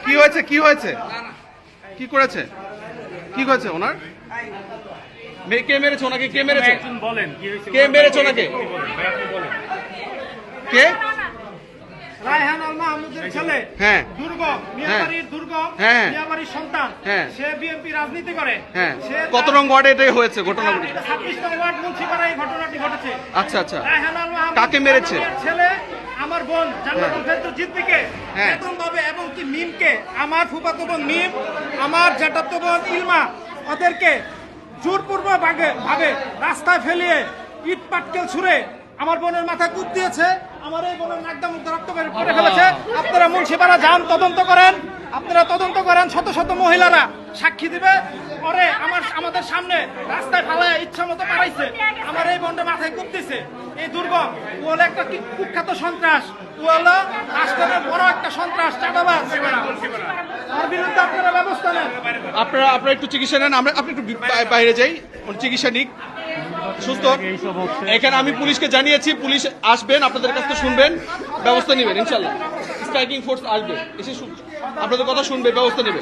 কি হয়েছে কি হয়েছে কি করেছে কি হয়েছে ওনার কে মেরেছে ওনাকে কে মেরেছে বলেন কি হয়েছে কে মেরেছে ওনাকে কে রায়হান আল মাহমুদের ছেলে হ্যাঁ দুর্গম মিয়াবাড়ির দুর্গম হ্যাঁ। মিয়াবাড়ির সন্তান হ্যাঁ। সে বিএনপি রাজনীতি করে হ্যাঁ সে কত নং ওয়ার্ডে এটা হয়েছে ঘটনাগুলি 26 নং ওয়ার্ড মুন্সিপাড়ায় এই ঘটনাটি ঘটেছে আচ্ছা আচ্ছা রায়হান আল মাহমুদ কাকে মেরেছে? আমার ছেলে আমার বোন জান্নাতুল ফেরদৌস জিদ্দিকে হ্যাঁ। বেতনভাবে এবং কি মিমকে আমার ফুফাতো বোন মিম আমার জ্যাঠাতো বোন ইলমা ওদেরকে জোরপূর্বক ভাবে রাস্তায় ফেলিয়ে ইট পাটকেল ছুঁড়ে আমার বোনের মাথায় কুপ দিয়েছে আমার এই বোনের নাকদম রক্ত বের করে ফেলেছে আপনারা মুন্সিপাড়া যান তদন্ত করেন আপনারা তদন্ত করেন শত শত মহিলারা সাক্ষী দিবে পরে আমাদের সামনে রাস্তায় ফালায় ইচ্ছা মতো পারাইছে আমার এই বোনটা মাথায় কুপ দিছে এই দুর্গম ও হলো একটা কুখ্যাত সন্ত্রাস ও হলো রাষ্ট্রের বড় একটা সন্ত্রাস চাঁদাবাজ তার বিরুদ্ধে আপনারা ব্যবস্থা নেন আপনারা একটু চিকিৎসা নেন আমরা আপনি একটু বাইরে যাই চিকিৎসা নিক সুস্থ এখানে আমি পুলিশকে জানিয়েছি পুলিশ আসবেন আপনাদের কাছ থেকে শুনবেন ব্যবস্থা নেবেন ইনশাল্লাহ স্ট্রাইকিং ফোর্স আসবে এসে আপনাদের কথা শুনবে ব্যবস্থা নেবে